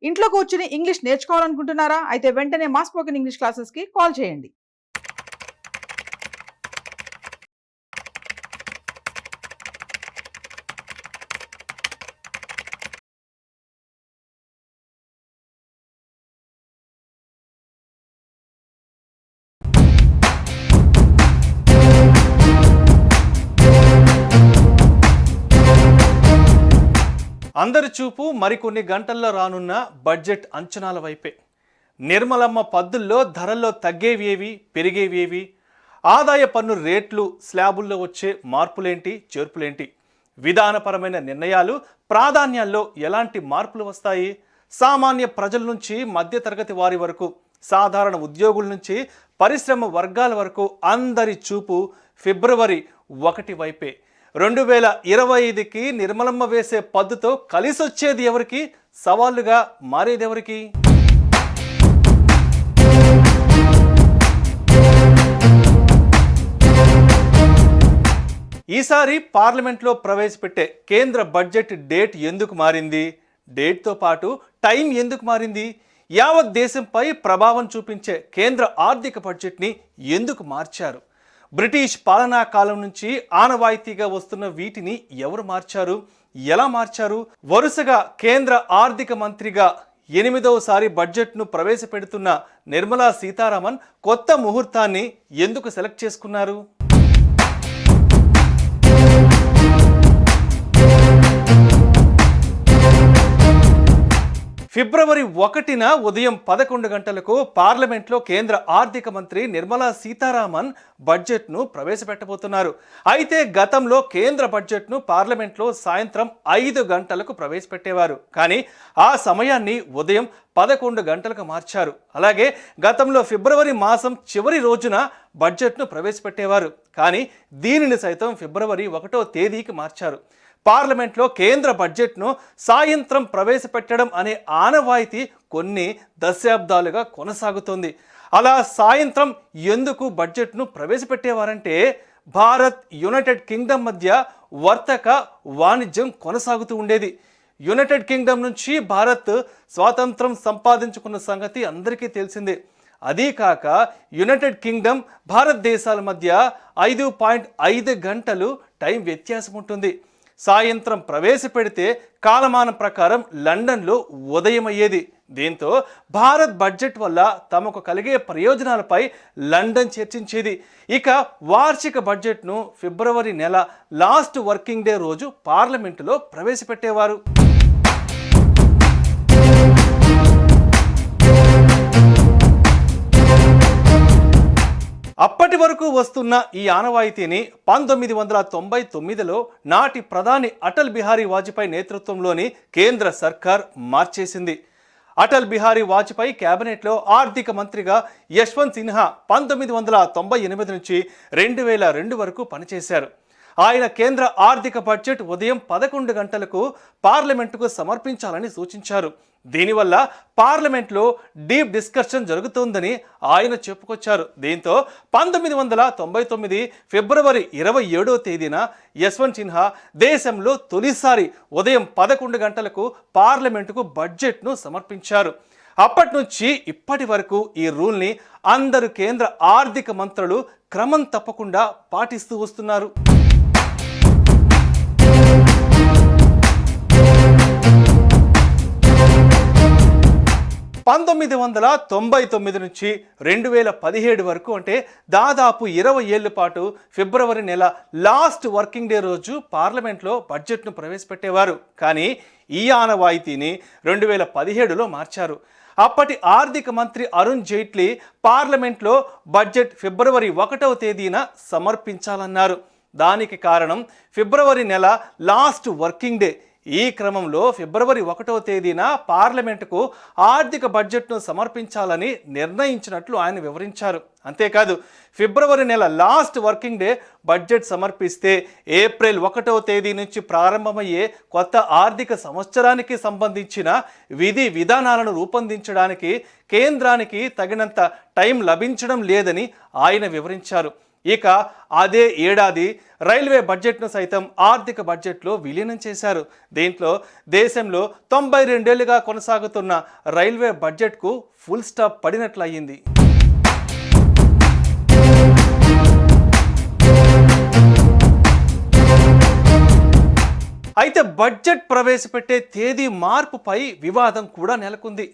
ఇంట్లో కూర్చుని ఇంగ్లీష్ నేర్చుకోవాలనుకుంటున్నారా? అయితే వెంటనే మా స్పోకెన్ ఇంగ్లీష్ క్లాసెస్‌కి కాల్ చేయండి. అందరి చూపు మరికొన్ని గంటల్లో రానున్న బడ్జెట్ అంచనాల వైపే. నిర్మలమ్మ పద్దుల్లో ధరల్లో తగ్గేవేవి, పెరిగేవేవి, ఆదాయ పన్ను రేట్లు, స్లాబుల్లో వచ్చే మార్పులేంటి, చేర్పులేంటి, విధానపరమైన నిర్ణయాలు, ప్రాధాన్యాల్లో ఎలాంటి మార్పులు వస్తాయి, సామాన్య ప్రజల నుంచి మధ్యతరగతి వారి వరకు, సాధారణ ఉద్యోగుల నుంచి పరిశ్రమ వర్గాల వరకు అందరి చూపు ఫిబ్రవరి 1 వైపే. 2025కి నిర్మలమ్మ వేసే పద్దుతో కలిసొచ్చేది ఎవరికి, సవాళ్లుగా మారేది ఎవరికి? ఈసారి పార్లమెంట్లో ప్రవేశపెట్టే కేంద్ర బడ్జెట్ డేట్ ఎందుకు మారింది? డేట్తో పాటు టైం ఎందుకు మారింది? యావత్ దేశంపై ప్రభావం చూపించే కేంద్ర ఆర్థిక బడ్జెట్ని ఎందుకు మార్చారు? బ్రిటిష్ పాలనా కాలం నుంచి ఆనవాయితీగా వస్తున్న వీటిని ఎవరు మార్చారు, ఎలా మార్చారు? వరుసగా కేంద్ర ఆర్థిక మంత్రిగా 8వసారి బడ్జెట్ను ప్రవేశపెడుతున్న నిర్మలా సీతారామన్ కొత్త ముహూర్తాన్ని ఎందుకు సెలెక్ట్ చేసుకున్నారు? ఫిబ్రవరి 1న ఉదయం 11 గంటలకు పార్లమెంట్లో కేంద్ర ఆర్థిక మంత్రి నిర్మలా సీతారామన్ బడ్జెట్ను ప్రవేశపెట్టబోతున్నారు. అయితే గతంలో కేంద్ర బడ్జెట్ను పార్లమెంట్లో సాయంత్రం 5 గంటలకు ప్రవేశపెట్టేవారు. కానీ ఆ సమయాన్ని ఉదయం 11 గంటలకు మార్చారు. అలాగే గతంలో ఫిబ్రవరి మాసం చివరి రోజున బడ్జెట్ను ప్రవేశపెట్టేవారు. కానీ దీనిని సైతం ఫిబ్రవరి 1వ తేదీకి మార్చారు. పార్లమెంట్లో కేంద్ర బడ్జెట్ను సాయంత్రం ప్రవేశపెట్టడం అనే ఆనవాయితీ కొన్ని దశాబ్దాలుగా కొనసాగుతోంది. అలా సాయంత్రం ఎందుకు బడ్జెట్ను ప్రవేశపెట్టేవారంటే భారత్, యునైటెడ్ కింగ్డమ్ మధ్య వర్తక వాణిజ్యం కొనసాగుతూ ఉండేది. యునైటెడ్ కింగ్డమ్ నుంచి భారత్ స్వాతంత్రం సంపాదించుకున్న సంగతి అందరికీ తెలిసిందే. అదీ కాక యునైటెడ్ కింగ్డమ్, భారతదేశాల మధ్య 5.5 గంటలు టైం వ్యత్యాసం ఉంటుంది. సాయంత్రం ప్రవేశపెడితే కాలమానం ప్రకారం లండన్లో ఉదయం అయ్యేది. దీంతో భారత్ బడ్జెట్ వల్ల తమకు కలిగే ప్రయోజనాలపై లండన్ చర్చించేది. ఇక వార్షిక బడ్జెట్ను ఫిబ్రవరి నెల లాస్ట్ వర్కింగ్ డే రోజు పార్లమెంటులో ప్రవేశపెట్టేవారు. అప్పటి వరకు వస్తున్న ఈ ఆనవాయితీని 1999లో నాటి ప్రధాని అటల్ బిహారీ వాజ్పేయి నేతృత్వంలోని కేంద్ర సర్కార్ మార్చేసింది. అటల్ బిహారీ వాజ్పేయి కేబినెట్లో ఆర్థిక మంత్రిగా యశ్వంత్ సిన్హా 1998 నుంచి 2002 వరకు పనిచేశారు. ఆయన కేంద్ర ఆర్థిక బడ్జెట్ ఉదయం 11 గంటలకు పార్లమెంటుకు సమర్పించాలని సూచించారు. దీనివల్ల పార్లమెంట్లో డీప్ డిస్కషన్ జరుగుతోందని ఆయన చెప్పుకొచ్చారు. దీంతో 1999 ఫిబ్రవరి 27వ తేదీన యశ్వంత్ సిన్హా దేశంలో తొలిసారి ఉదయం 11 గంటలకు పార్లమెంటుకు బడ్జెట్ను సమర్పించారు. అప్పటి నుంచి ఇప్పటి వరకు ఈ రూల్ని అందరు కేంద్ర ఆర్థిక మంత్రులు క్రమం తప్పకుండా పాటిస్తూ వస్తున్నారు. 1999 నుంచి 2017 వరకు, అంటే దాదాపు 20 ఏళ్ల పాటు ఫిబ్రవరి నెల లాస్ట్ వర్కింగ్ డే రోజు పార్లమెంట్లో బడ్జెట్ను ప్రవేశపెట్టేవారు. కానీ ఈ ఆనవాయితీని 2017లో మార్చారు. అప్పటి ఆర్థిక మంత్రి అరుణ్ జైట్లీ పార్లమెంట్లో బడ్జెట్ ఫిబ్రవరి 1వ తేదీన సమర్పించాలన్నారు. దానికి కారణం ఫిబ్రవరి నెల లాస్ట్ వర్కింగ్ డే. ఈ క్రమంలో ఫిబ్రవరి 1వ తేదీన పార్లమెంటుకు ఆర్థిక బడ్జెట్ను సమర్పించాలని నిర్ణయించినట్లు ఆయన వివరించారు. అంతేకాదు, ఫిబ్రవరి నెల లాస్ట్ వర్కింగ్ డే బడ్జెట్ సమర్పిస్తే ఏప్రిల్ 1వ తేదీ నుంచి ప్రారంభమయ్యే కొత్త ఆర్థిక సంవత్సరానికి సంబంధించిన విధి విధానాలను రూపొందించడానికి కేంద్రానికి తగినంత టైం లభించడం లేదని ఆయన వివరించారు. ఇక అదే ఏడాది రైల్వే బడ్జెట్ను సైతం ఆర్థిక బడ్జెట్లో విలీనం చేశారు. దీంట్లో దేశంలో 92 ఏళ్లుగా కొనసాగుతున్న రైల్వే బడ్జెట్కు ఫుల్ స్టాప్ పడినట్లయింది. అయితే బడ్జెట్ ప్రవేశపెట్టే తేదీ మార్పుపై వివాదం కూడా నెలకొంది.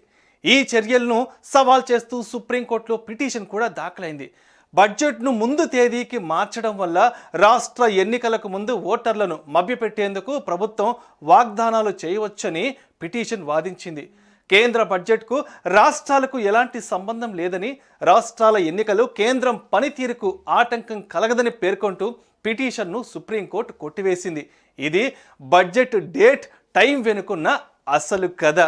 ఈ చర్యలను సవాల్ చేస్తూ సుప్రీంకోర్టులో పిటిషన్ కూడా దాఖలైంది. బడ్జెట్ను ముందు తేదీకి మార్చడం వల్ల రాష్ట్ర ఎన్నికలకు ముందు ఓటర్లను మభ్యపెట్టేందుకు ప్రభుత్వం వాగ్దానాలు చేయవచ్చని పిటిషన్ వాదించింది. కేంద్ర బడ్జెట్కు రాష్ట్రాలకు ఎలాంటి సంబంధం లేదని, రాష్ట్రాల ఎన్నికలు కేంద్రం పనితీరుకు ఆటంకం కలగదని పేర్కొంటూ పిటిషన్ను సుప్రీంకోర్టు కొట్టివేసింది. ఇది బడ్జెట్ డేట్ టైం వెనుకున్న అసలు కథ.